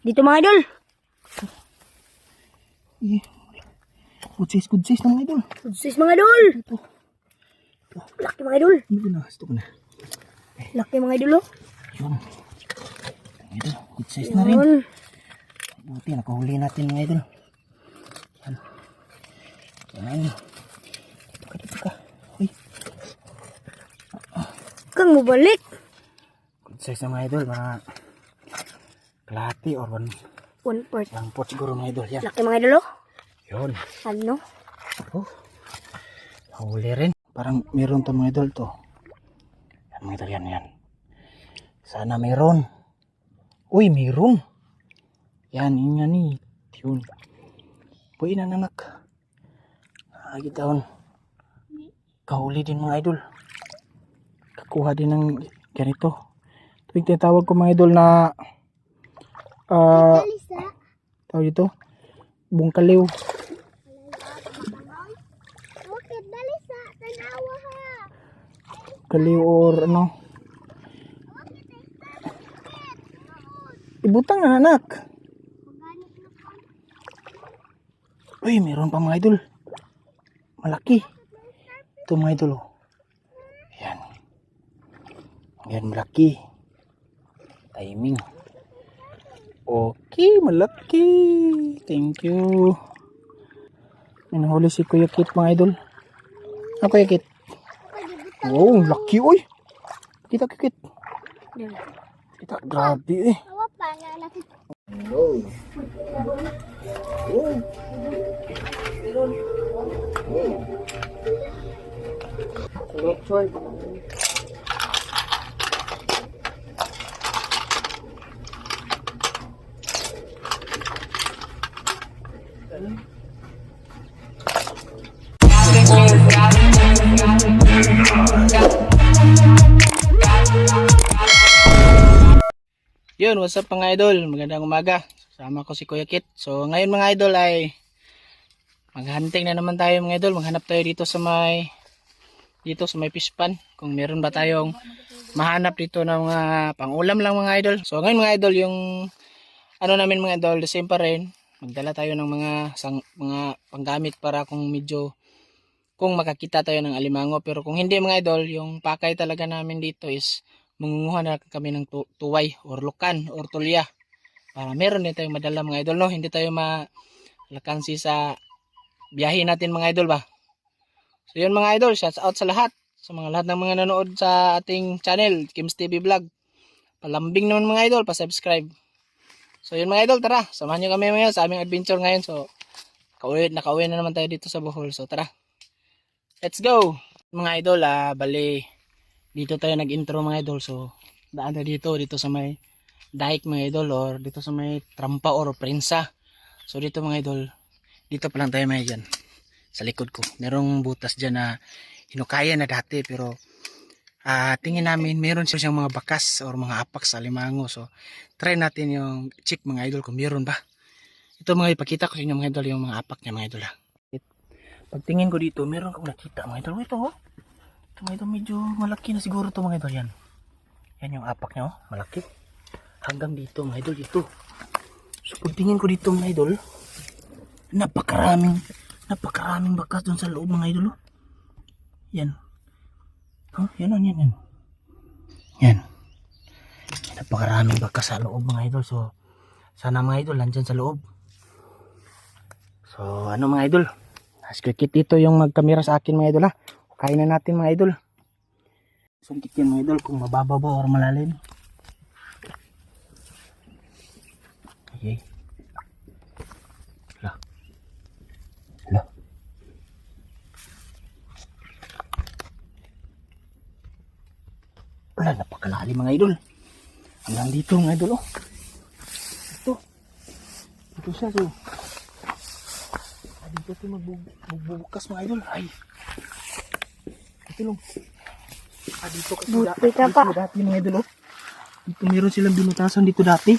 Dito mga idol. Eh, good size na mga idol. Good size mga idol. Ito. Laki mga idol. Ano na? Gusto ko na. Laki mga idol oh. Yun. Idol, good size na rin. Yun. Buti, nakahuli natin mga idol. Yan. Yan. Dito ka. Uy. Kang mabalik. Good size na mga idol. Mga kalahati or 1/4. 1/4 siguro mga idol. Yan. Laki mga idol oh. Yun. Ano? Oh. Nakahuli rin. Parang meron to mga idol to. Yan mga idol, yan. Sana meron. Uy, meron. Yan, yun nga ni. Yun. Puwi na nanak. Agi taon. Kahuli din mga idol. Kakuha din ng ganito. Ito yung tinatawag ko mga idol na tawag dito. Bungkaliw. Kaliw or ano. Ibutang na anak. Uy, meron pa mga idol. Malaki. Ito mga idol. Oh. Yan. Yan, malaki. Timing. Okay, malaki. Thank you. Minahuli si Kuya Kit mga idol. Ano Kuya Kit? Wow, laki oy. Kita Kit. Kita, grabe eh. Oh. Oh. Yun, what's up mga idol? Magandang umaga. Sama ko si Kuya Kit. So ngayon mga idol ay maghunting na naman tayo mga idol. Maghanap tayo dito sa may fish pan. Kung meron ba tayong mahanap dito ng mga pangulam lang mga idol. So ngayon mga idol, yung ano namin mga idol, the same pa rin. Magdala tayo ng mga panggamit para kung makakita tayo ng alimango. Pero kung hindi mga idol, yung pakay talaga namin dito is mangunguha na kami ng tuway or lukan or tulya para meron din tayong madala mga idol, no? Hindi tayo malakansi sa biyahe natin mga idol ba. So yun mga idol, shout out sa lahat, sa lahat ng mga nanood sa ating channel Kim's TV Vlog. Palambing naman mga idol, pa-subscribe. So yun mga idol, tara, samahan nyo kami ngayon sa aming adventure ngayon. So nakauwi na naman tayo dito sa Bohol. So tara, let's go mga idol. Bali dito tayo nag-intro mga idol. So daan na dito sa may dike mga idol, or dito sa may trampa or prinsa. So dito mga idol, dito pa lang tayo may dyan sa likod ko. Merong butas dyan na hinukaya na dati, pero tingin namin meron siyang mga bakas or mga apak sa alimango. So try natin yung check mga idol kung meron ba. Ito mga ipakita ko sa inyo mga idol yung mga apak niya mga idol. Pagtingin ko dito, meron akong nakita mga idol. Ito oh. Ito medyo malaki na siguro to mga idol. Yan yung apak niya oh, malaki. Hanggang dito mga idol, dito. So pagtingin ko dito mga idol, napakaraming bakas dun sa loob mga idol oh. Yan. Oh, yan. Yan. Napakaraming bakas sa loob mga idol. So sana mga idol nandyan sa loob. So ano mga idol, askikit dito yung magkamera sa akin mga idol ha. Kain na natin mga idol. Sungkit yan mga idol kung mababa ba or malalim. Okay. Hala. Wala, napakalalim mga idol. Hanggang dito mga idol oh. Ito siya so. Dito tayo magbubukas mga idol. Ay. Ito lang. Dito kasi dati mga idol oh. Dito meron silang binutasan dito dati.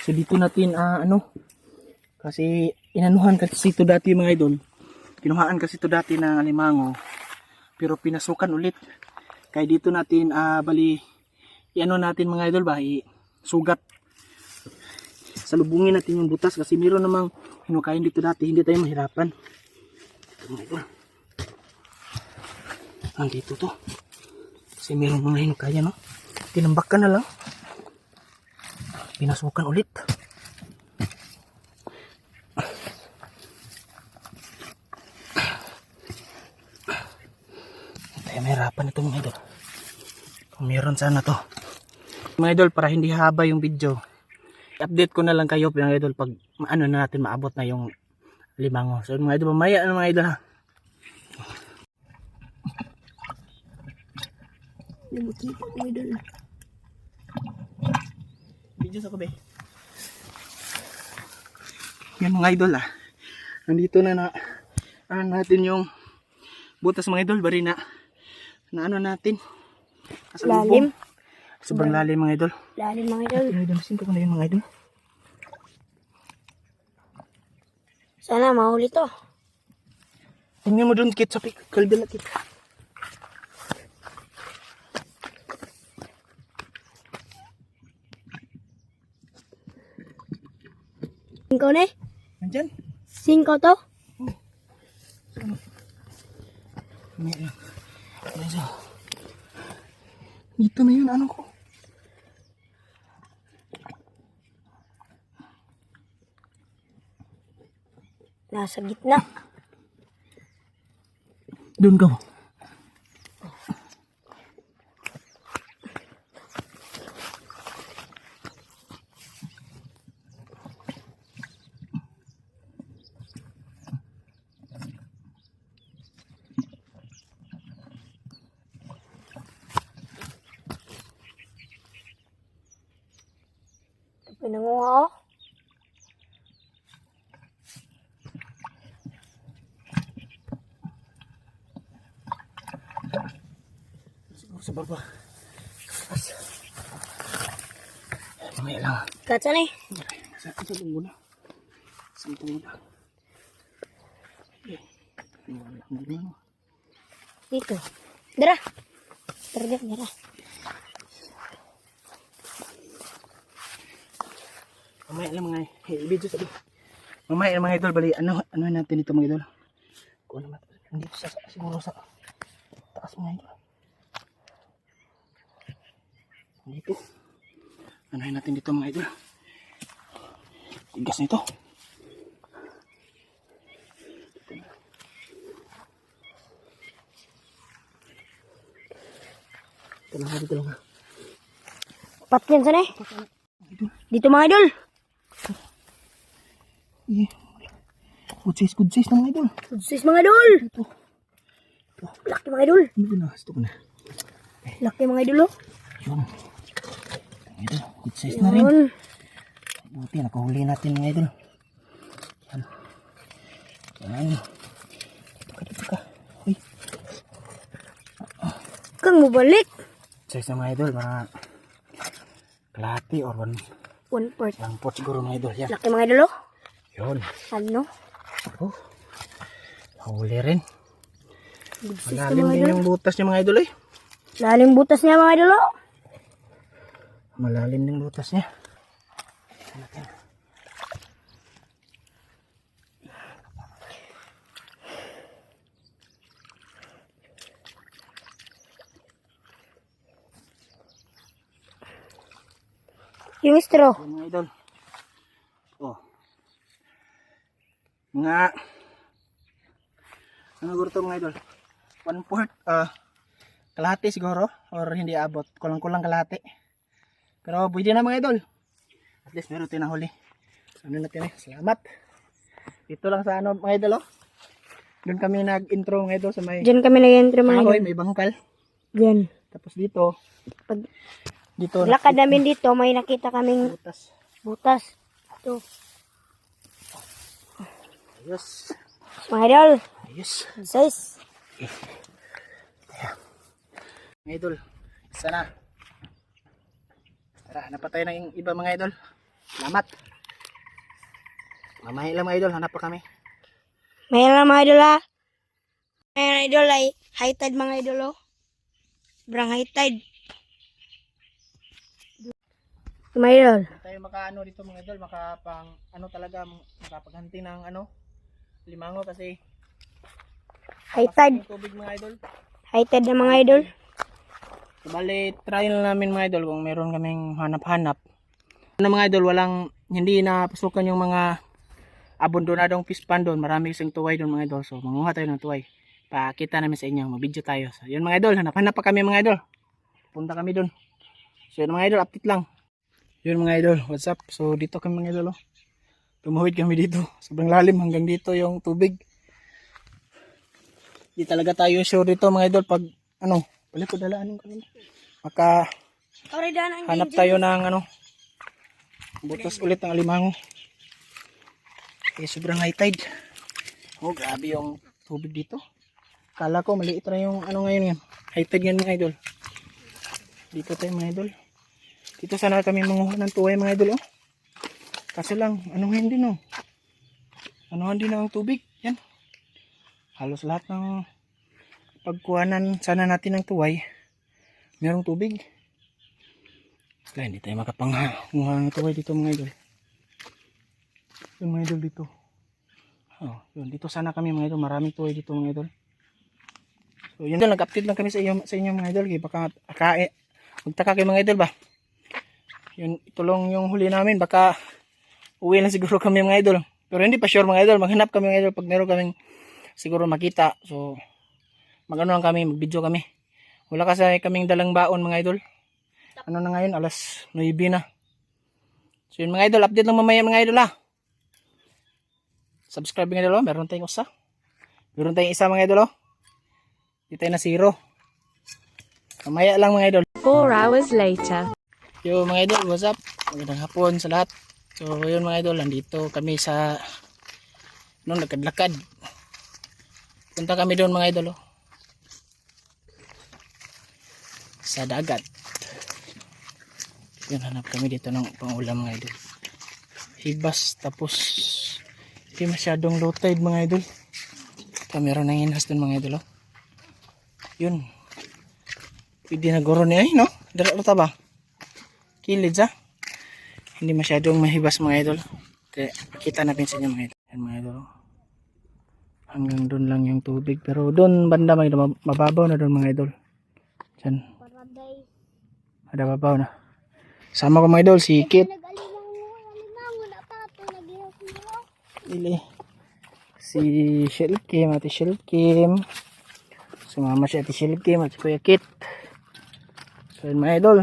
So dito natin kasi inanuhan kasi ito dati mga idol. Kinuhaan kasi ito dati ng alimango. Pero pinasukan ulit. Kaya dito natin bali iano natin mga idol ba, sugat. salubungin natin yung butas kasi meron namang hinukain dito dati, hindi tayo mahirapan. Ito mga idol. Nandito to. Kasi meron mga hinukayan, no? Tinambakan na lang. Pinasukan ulit. Tayo mahirapan ito mga idol. Kung meron sana to. Mga idol, para hindi haba yung video, update ko na lang kayo mga idol pag ano na natin maabot na yung limango. So mga idol, mamaya na mga idol ha. Nakikita ko idol. Video sa kabe. Yan mga idol ah. Nandito na ano natin yung butas mga idol, bari na ano natin. Lalim. Sobrang lalim mga idol. Lalim mga idol. Mga idol, sinto ko na yun mga idol. Sana mahuli to. Tingnan mo doon kit sa kalbila kit. Singkaw na eh. Nandyan. Singkaw to. Meron. Dito na yun, ano ko. Nasa gitna. Doon ka mo. Pinanguha oh. Siguro sa baba. Mamaya lang. Katsa na eh. Sa lunggo na. Sampo mo na. Dito. Dara. Dara. Mamaya lang mga video sabi. Mamaya lang mga idol, bali ano natin ito mga idol. Kung ano natin. Nandito siguro sa taas mga idol. Dito. Ano natin dito mga idol. Tigas nito. Dito lang. Patkin sana eh. Dito mga idol. Good size na mga idol. Sis mga idol. Ito. Laki mga idol. Hindi na. Stop na. Laki mga idol oh. Yun. Idol. Good size na rin. Yun. Buti. Nakahuli natin mga idol. Yan. Yan. Dito ka. Uy. Kang mubalik. Size na mga idol. Mga kalahati or 1/4. 1/4 siguro mga idol. Yan. Laki mga idol oh. Yun. Ano? Oh. Huli rin. Good sis Malalim mga din idol. yung butas niya mga idol eh. Lalim butas niya mga idol oh. Malalim yung butas niya. Yung straw. Yan mga idol. Oh. Mga ano siguro to mga idol? 1/4 kalahati siguro or hindi abot. Kulang-kulang kalahati. Pero pwede na mga idol. At least meron tayo nahuli. Ano natin eh. Salamat. Dito lang sa ano mga idol oh. Doon kami nag-intro mga idol sa may Diyan kami nag-enter mga kahoy, idol. may bangkal. Diyan. Tapos dito, Pag dito lakad namin dito, may nakita kaming butas. butas. Ito. Ayos. Mga idol. Ayos. Size. Mga idol, isa na. Tara, hanap pa tayo ng iba mga idol. Salamat. Mamaya lang mga idol, hanap pa kami. Mayroon na mga idol ha. Mayroon idol ay high tide mga idol oh. Sobrang high tide. Mga idol. Hindi tayo makaano dito mga idol, makapang ano talaga, makapaghanti ng ano, limango kasi High pasok tide. yung tubig mga idol. High tide na mga idol. So, bali, try na namin mga idol kung meron kaming hanap-hanap. Ano mga idol, hindi na pasukan yung mga abandonadong fish pond doon. Marami kasing tuway doon mga idol. So, manguha tayo ng tuway. Pakita namin sa inyo, mag-video tayo. So, yun mga idol, hanap-hanap pa kami mga idol. Punta kami doon. So, yun mga idol, update lang. Yun mga idol, what's up? So, dito kami mga idol. Oh. Tumuhid kami dito. Sobrang lalim hanggang dito yung tubig. Di talaga tayo sure dito mga idol pag ano, balik ko dalaan yung kanina. Maka hanap tayo ng ano, butas ulit ng alimango. Eh, sobrang high tide. Oh, grabe yung tubig dito. Kala ko maliit na yung ano ngayon yan. High tide yan mga idol. Dito tayo mga idol. Dito sana kami manguha ng tuway mga idol. Oh. Kasi lang, anuhin din oh. Anuhan din ang tubig. Yan. Halos lahat ng pagkuhanan sana natin ng tuway. Merong tubig. Kaya hindi tayo makapanguha ng tuway dito mga idol. Yung mga idol dito. Oh, yun. Dito sana kami mga idol. Maraming tuway dito mga idol. So yun, nag-update lang kami sa inyo mga idol. Kaya baka magtaka kayo mga idol ba? Yun, ito lang yung huli namin. Baka uwi na siguro kami mga idol. Pero hindi pa sure mga idol. Maghanap kami mga idol pag meron kaming siguro makita. So magano lang kami, mag-video kami. Wala kasi kaming dalang baon mga idol. Ano na ngayon? Alas 9 na. So yun mga idol, update lang mamaya mga idol ha. Subscribe mga idol, meron tayong isa. Meron tayong isa mga idol. Hindi tayo na 0. Mamaya lang mga idol. 4 hours later. Yo mga idol, what's up? Magandang hapon sa lahat. So yun mga idol, nandito kami sa lakad-lakad. Punta kami doon mga idol. Sa dagat. Yun, hanap kami dito ng pangulam mga idol. Hibas tapos hindi masyadong low tide mga idol. Meron ng hinhas doon mga idol. Yun. Pwede na guro niya no? Dara ta ba? Kilid ha? Hindi masyadong mahibas mga idol. Kaya kita natin sa inyo mga idol. Yan mga idol. Hanggang doon lang yung tubig. Pero doon banda mga idol. Mababaw na doon mga idol. Diyan. Ada babaw na. Sama ko mga idol. Si Kit. Ili. Si Shelkim. Ate Shelkim. Sumama si Ate Shelkim. At si Kuya Kit. So yun mga idol.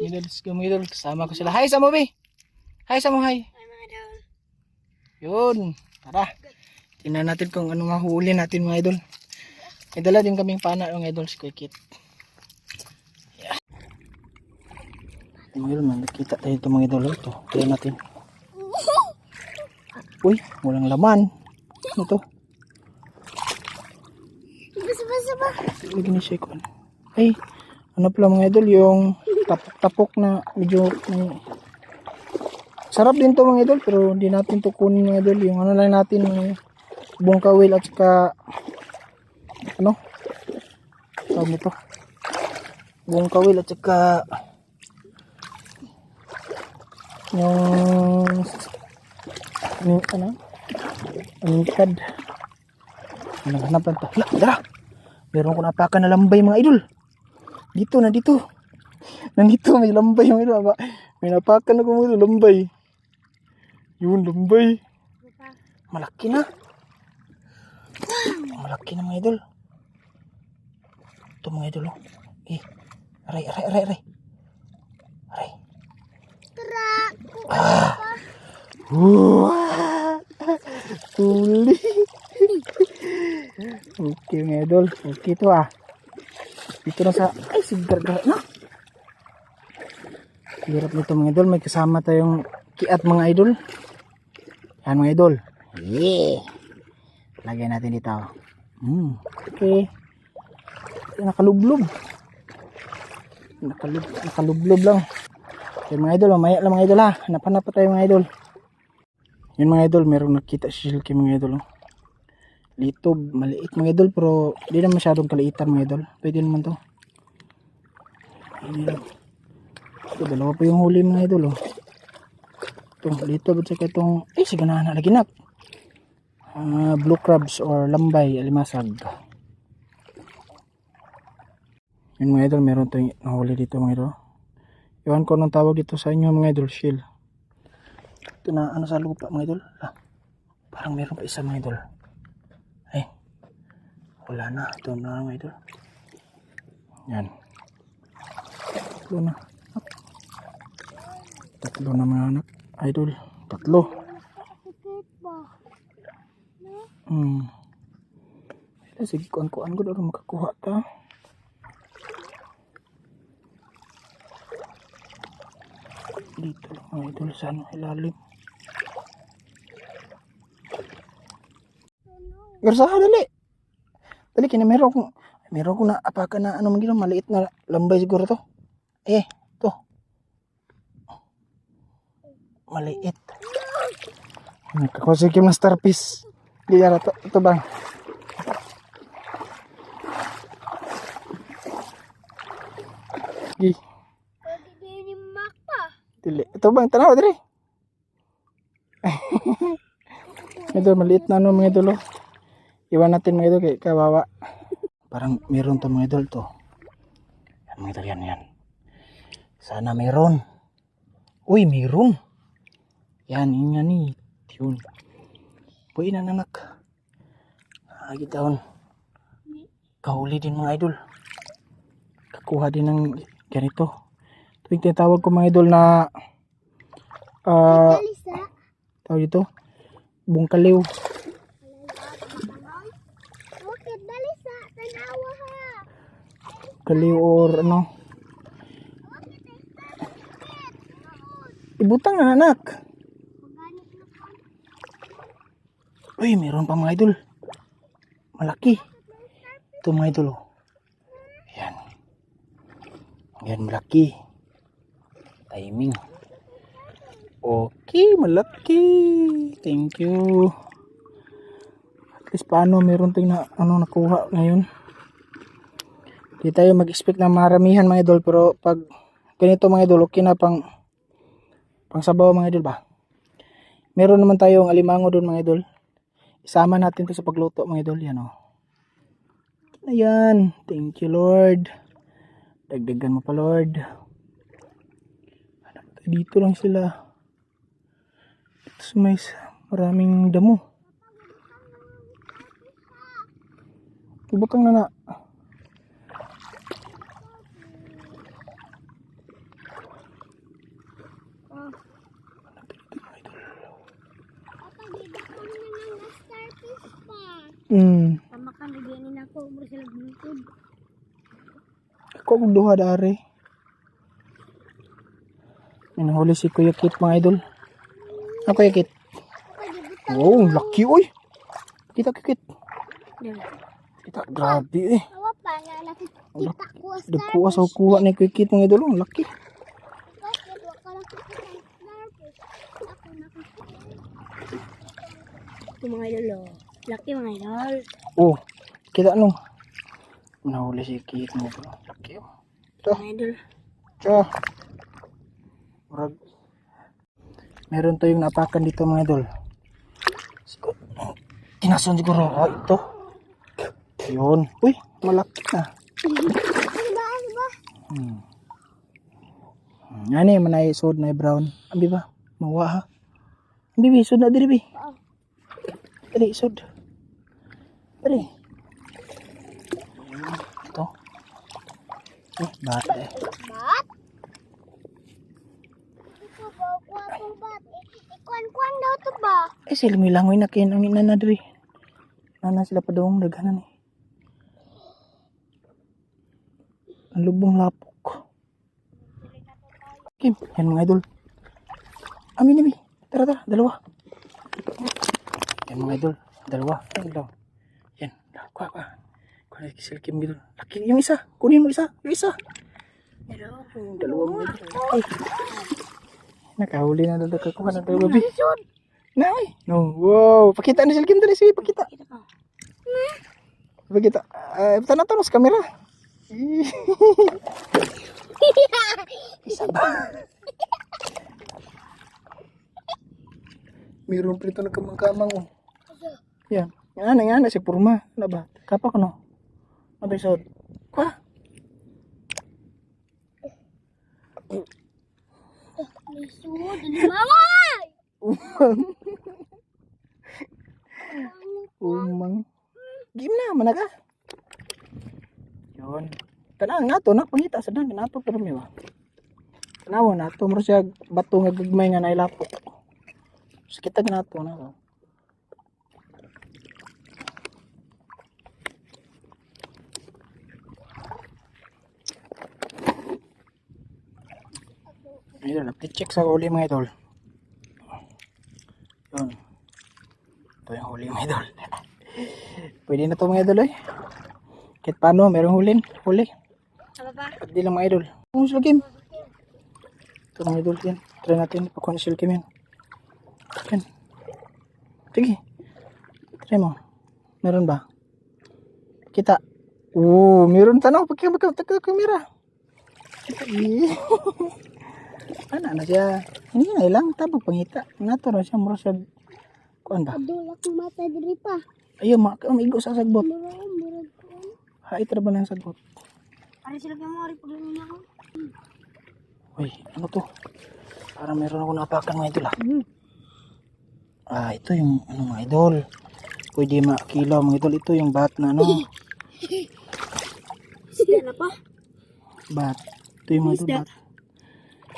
Let's go mga idol. Kasama ko sila. Hi sa mo be. Hi sa mo hi. Yun. Tara. Tingnan natin kung ano mahuli natin mga idol. May dala din kaming pana yung idol si Kuya Kit. Yeah. Mga idol, nakita tayo ito mga idol. Ito. Tingnan natin. Uy, walang laman. Ano to? Lagi ni siya ko. Ay, ano pala mga idol, yung tapok-tapok na medyo sarap din to mga idol, pero hindi natin to kunin mga idol. Yung ano lang natin, buong kawil at saka ano? Tawag nito. Buong kawil at saka yung ano? Anintad. Naghanap lang to. Hala, dara! Meron ko napakan na lambay mga idol. Dito na dito. Nandito may lambay mga idol. May napakan ako mga idol, lambay. Yun, lambay. Malaki na. Malaki na mga idol. Ito mga idol. Oh. Eh, aray. Aray. Ah. Huli. Okay mga idol. Okay to ah. Dito na sa... Ay, sigar-gar na. Hirap nito mga idol. May kasama tayong kiat mga idol. Yan mga idol. Yeah. Lagyan natin dito. Okay. Nakalublob. Nakalublob lang. Okay mga idol. Mamaya lang mga idol ha. Hanap-hanap pa tayo mga idol. Yun mga idol. Merong nakita si Silky mga idol. Litob. Maliit mga idol. Pero di na masyadong kaliitan mga idol. Pwede naman to. Ito, dalawa pa yung huli mga idol, oh. Ito, dito, at saka itong, sige na, lagi na. Blue crabs or lambay, alimasag. Yun mga idol, meron itong nahuli dito mga idol. Iwan ko nung tawag dito sa inyo mga idol, shell. Ito na, ano sa lupa mga idol. Parang meron pa isa mga idol. Ay, wala na. Ito na mga idol. Yan. Tatlo na. Tatlo na mga anak. Idol. Tatlo. Sige, kuan-kuan ko daw makakuha ta. Dito lang mga idol sa ilalim. Garsaha dali. Dali kini meron kong naapakan na ano magino maliit na lambay siguro to. To. Maliit. Nakakusikim na starfish. Di yara to. Ito bang? Gi. Dili. Ito bang tanaw diri? Ito maliit na ano mga idol. Iwan natin mga idol kay kawawa. Parang meron to mga idol to. Yan mga idol, yan. Sana meron. Uy, meron. Yan, yun yan eh. Yun. Puwi na nanak. Agitaon. Kahuli din mga idol. Kakuha din ng ganito. Ito yung tinatawag ko mga idol na tawag dito bungkaliw. Kaliw or ano. Ibutang na anak. Uy, meron pa mga idol. Malaki. Ito mga idol. Yan. Yan malaki. Timing. Okay, malaki. Thank you. At least paano meron ting na ano nakuha ngayon. Di tayo mag-expect na maramihan mga idol, pero pag ganito mga idol, okay na pang sabaw mga idol ba. Meron naman tayong alimango doon mga idol. Isama natin to sa pagluto mga idol. Yan o. Ayan. Thank you Lord. Dagdagan mo pa Lord. Dito lang sila. Ito sa may maraming damo. Ibutang na. Tama ka na ganyan ako. Mura sila bukod. Ako magduha dari. Minahuli si Kuya Kit mga idol. Ano Kuya Kit? Wow, laki oy. Kita Kit. Kita grabe eh. Awa pa nga nakikita ko sa Dagkuha sa kuha ni Kuya Kit mga idol. Laki. Ito mga idol. Laki mga idol. Oh, kita ano? Minahuli si Kit mga idol. Laki oh. Ito. Mga idol. Ito. Meron tayong napakan dito mga idol. Tinason siguro. Ito. Yun. Uy, malaki na. Ano yung manay sod na brown. Ambi ba? Mawa ha? Ambi, sod na diri bi. Dali, sod. Dali. Ito. Bat eh. Bat? Ito ba? Kuwapong bat. Ikuan-kuan daw ito ba? Sila may langoy na kayo ang inana diri. Nana sila pa doong daghanan eh. Ang lubong lapok. Kim, yan mga idol. Amin nabi. Tara, dalawa. Yan mga idol. Dalawa. Yan daw. Yan. Kuha. Kuha na sila Kim dito. Laki yung isa. Kunin mo isa. Yung isa. Dalawa mga idol. Ay. Nakahuli na daw. Kakuha na daw babi. Na ay. No. Wow. Pakita na sila Kim dali. Sige, pakita. Pakita. Tanong sa kamera. Isa ba? Mayroon prito na kamang-kamang oh. Yan. Yan na si Purma. Ano ba? Kapa ko no? Ano ba isod? Kwa? May suod. Maway! Umang. Game na, managa. Yun. Tanang nato, pangita sa dang. Nato pero may ba? Tanawa nato. Maro siya bato nga gagmay nga nailapok. Sakitag nato na. Ayun, nag-check sa huli mga idol. Yun. Ito yung huli mga idol. Pwede na to mga idol eh. Kahit paano, merong huli. Ano ba? Pagdi lang mga idol. Kung sila game. Ito mga idol yan. Try natin. Pakuha na sila game yan. Yan. Sige. Try mo. Meron ba? Kita. Oo, meron tanaw. Pagka-kamera. Ano na siya? Hindi na ilang tabang pangita. Nato na siya. Mura siya. Kuan ba? Adulak ng mata diri pa. Ayaw, maigo sa sagbot. Murag ko. Hait ra ba ng sagbot? Para sila kay mori pag niya ako. Uy, ano to? Parang meron ako napakan mga idol ah. Ito yung ano mga idol. Pwede makilaw mga idol. Ito yung bat na ano. Sila na pa. Bat. Ito yung mga idol bat.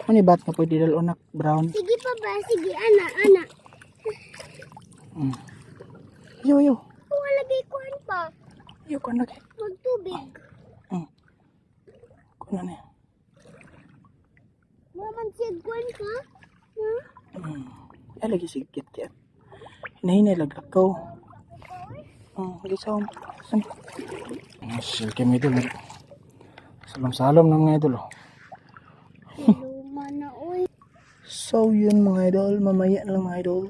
Ano yung bat na pwede dalonak brown? Sige pa ba? Sige, ana. Yo. Wala gay kuan pa. Yo, kuan lagi. Magtubig. Kuan na niya. Maman siya kuan ka? Ay, lagi sigit yan. Hinahinay laglakaw. Lagi sa saan? Silke mga idol. Salam-salam ng mga idol. Luma na oy. So yun mga idol. Mamaya na lang mga idol.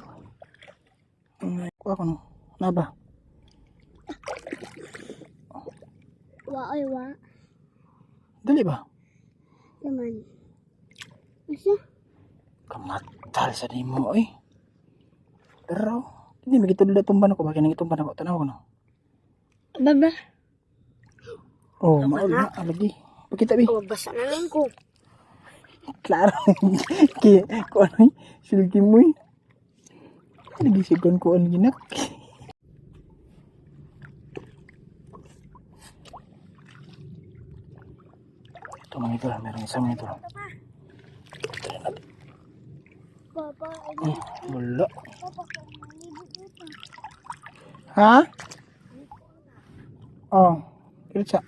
Kuha ko no. Na ba? Wa. Dali ba? Naman. Asa? Kamatal sa di mo eh. Pero hindi magitulad tumban ako. Bakit nangitumban ako? Tanaw ko no. Baba. Oh, maul na. Alagi. Pakita bi. Oh, basa na lang ko. Klaro. Kaya ko ano eh. Silki mo eh. Lagi sigon ko ang ginak. Ito mga ito. Meron isang mga ito. Papa, Wala. papa, malibot ito. Ha? Oh. Kiritsa.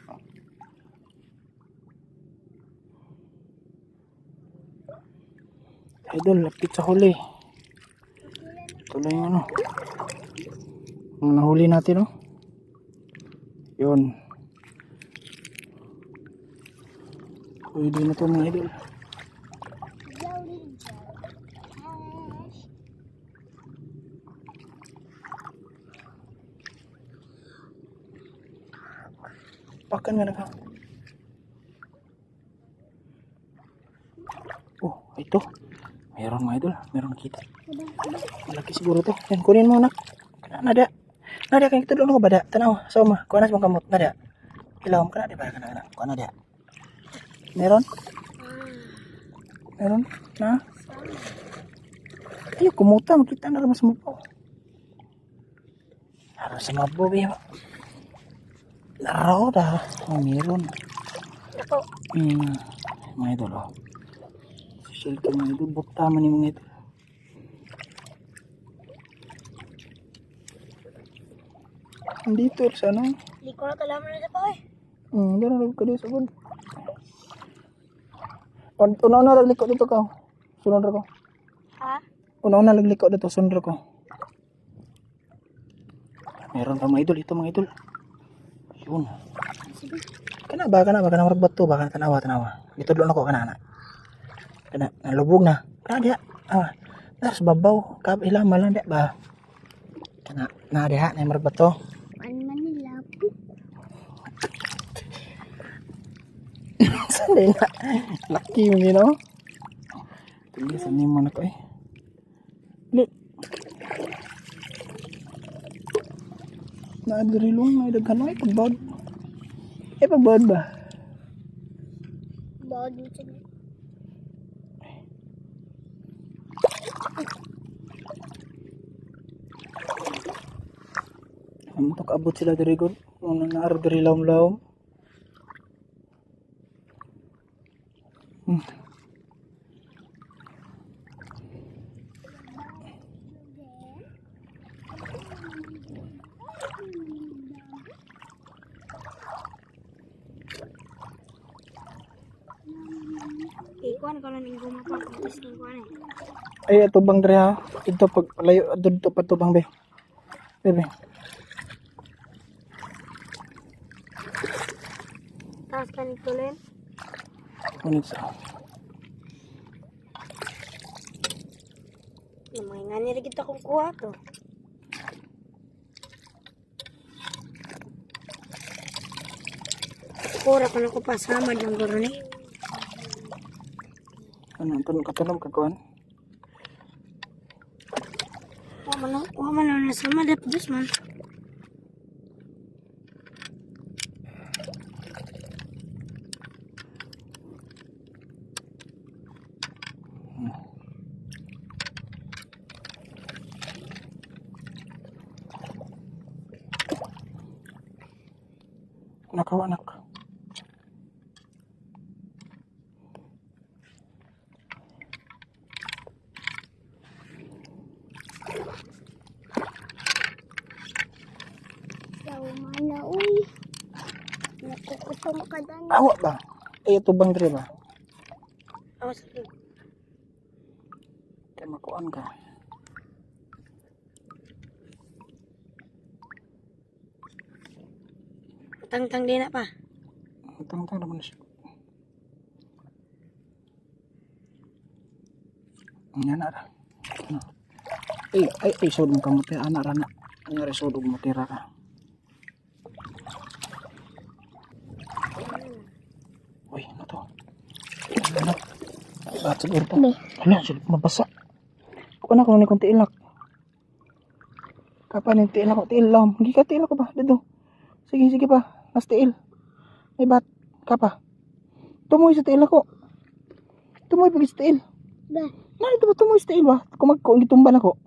Idol, lapit sa huli. Tuloy yung ano. Ang nahuli natin, no? Yun. Pwede na ito mga idol. Pakan nga na ka. Oh, ito. Meron mga idol. Meron nakita. Malaki siguro to. Yan, kunin mo nak. Nada. Nada kang itulong ako bada. Tanaw. Sama. Kuha na sa mga kamot. Nada. Ilawam ka na. Diba ka na. Kuha na dia. Meron? Meron? Na? Ayo, kumuta. Makita na naman sa mabaw. Harap sa mabaw. Laraw dah. Oh, meron. Ako. Mga idol, oh. Social ka mga idol. Bukta man yung mga idol. Dito, sa ano? Liko na talaman na pa eh. Gano'n ka dito sa bun. Una-una nagliko dito ka. Sunod ko. Ha? Una-una nagliko dito. Sunod ko. Meron pa mga idol. Ito mga idol. Yun. Kana ba magbato ba kana tanawa. Ito doon ako kana. Kana nalubog na. Kana dia. Nas babaw kab ilang malang dia ba. Kana na dia na magbato. An Manila po. Hindi na. Laki mo yun, oh. Tigisan niyo muna ko eh. Hindi. Naadirilong, may daghan ay pagbawad. Pagbawad ba? Bawad mo siya. Untuk abot sila diri gud. Kung naaro diri lawom-lawom. Ikuan kalau ning gumapak tapos ning kuan Ay ato bang diri ha. Ito pag layo dito pa to bang be. Bebe. Tapos kan itulen. Kunit sa. Namay nga nila kita kung kuha to. Kura ko na ko pasama ng guro ni. Ano katunom ka kuan? Wa man na sama dap dus man. Nakawanak. Mana uy. Nakukutong ka dan. Awa ba? Ito bang diri ba? Awas ko. Kaya makuan ka. Tang-tang din na pa. Tang-tang naman siya. Yan na ra. Ano? Ay, sod mo kamuti. Anak ra na. Ano rin sod mo tira ka. Uy, ano to? Ano? Ba't siguro pa? Hala, sila mabasa. Kung ako ni kong tiilak. Kapan yung tiilak ko? Tiil lang. Hindi ka tiilak ko ba? Dito. Sige pa. Mas tiil. May bat. Kapa. Tumoy sa tiil ako. Tumoy pag sa tiil. Ba? Na, ito ba tumoy sa tiil ba? Kung gitumban ako.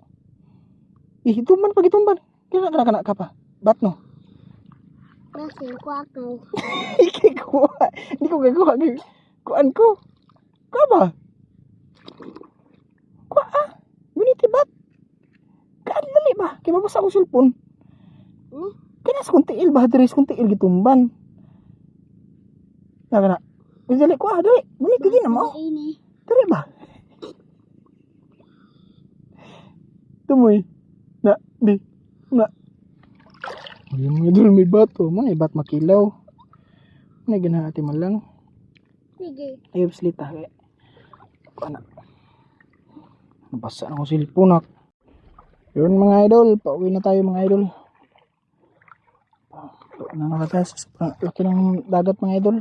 Gitumban pag gitumban. Kaya na ka pa. Bat no? Kasi ko ako. Hindi ko kuha. Hindi ko gagawa. Kuhaan ko. Kuha ba? Kuha. Guniti bat. Kaan dali ba? Kaya mabasa akong cellphone. Kaya sa kong tiil ba? Dres kong tiil gitumban. Naka na. Dali kuha. Dali. Guniti din na mo. Dali ba? Tumoy. Na. Di. Na. Yung mga dul may bato. May bat makilaw. May ginahati man lang. Sige. Ayop slita. Kuha na. Nabasa na akong cellphone. Yun mga idol. Pauwi na tayo mga idol. Nakataas. Laki ng dagat mga idol.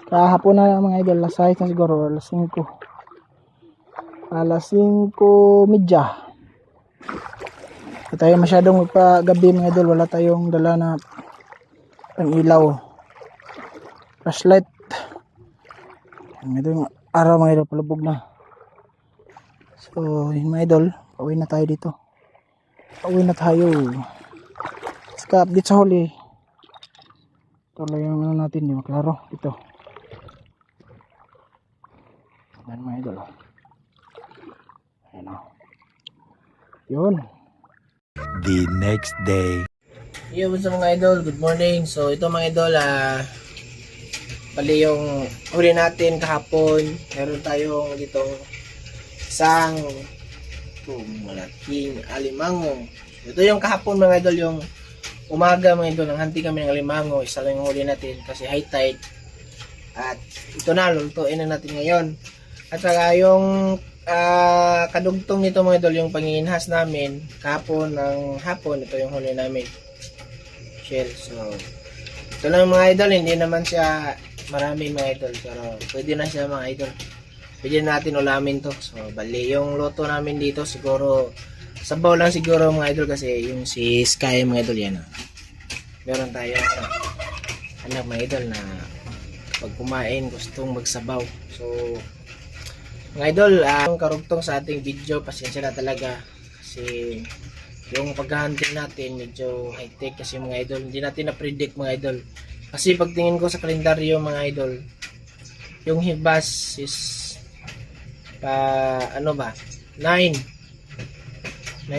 Kahapon na mga idol. Alas 6 na siguro. Alas 5. Alas 5:30. Hindi tayo masyadong magpagabi mga idol. Wala tayong dala na ang ilaw. Flashlight. Ito yung araw mga idol. Palubog na. So yun mga idol. Pauwi na tayo dito. Pauwi na tayo. Saka update sa huli. Ito lang yung ano natin. Di maklaro. Ito. Yan mga idol. Ayan o. Yun. The next day. Yo, what's up mga idol? Good morning. So ito mga idol, bali yung huli natin kahapon. Meron tayong ditong isang malaking alimango. Ito yung kahapon mga idol, yung umaga mga idol, nang hanti kami ng alimango. Isa lang yung huli natin kasi high tide. At ito na, lulutuin na natin ngayon. At saka yung kadugtong nito mga idol, yung panginhas namin kahapon ng hapon, ito yung huli namin. Shell. So Ito lang mga idol, hindi naman siya marami mga idol, pero pwede na siya mga idol. Pwede natin ulamin to. So, bali, yung luto namin dito siguro, sabaw lang siguro mga idol kasi yung si Sky mga idol yan. Meron tayo anak mga idol na pag kumain gustong magsabaw. So, mga idol, ang karugtong sa ating video, pasensya na talaga kasi yung paghahunting natin medyo high-tech kasi mga idol, hindi natin na-predict mga idol. Kasi pagtingin ko sa kalendaryo mga idol, yung hibas is ano ba? 9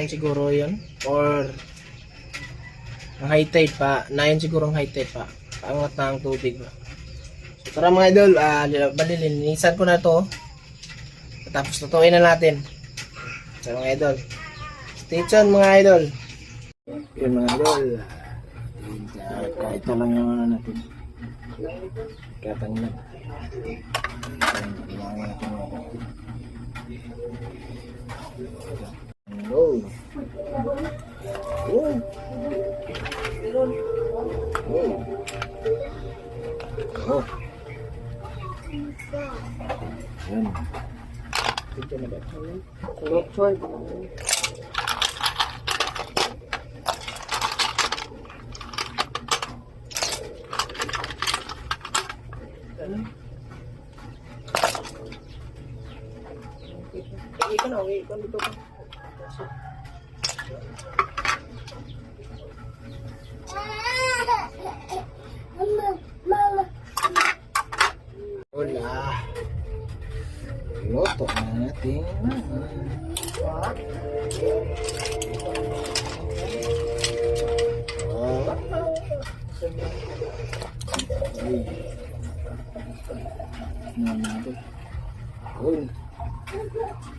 siguro yun, or ang high tide pa 9 siguro, ang high tide pa paangat na ang tubig ba. So, tara mga idol, balilinisan ko na to tapos tutuin na natin. So mga idol, stay tuned mga idol. Yun mga idol, ito lang yung ano natin, katanglan oh. Oh. Oh. Yan. Ito na ba? Lotsoy. Ikan dito ka. Hola. Luto na natin.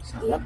Sarap.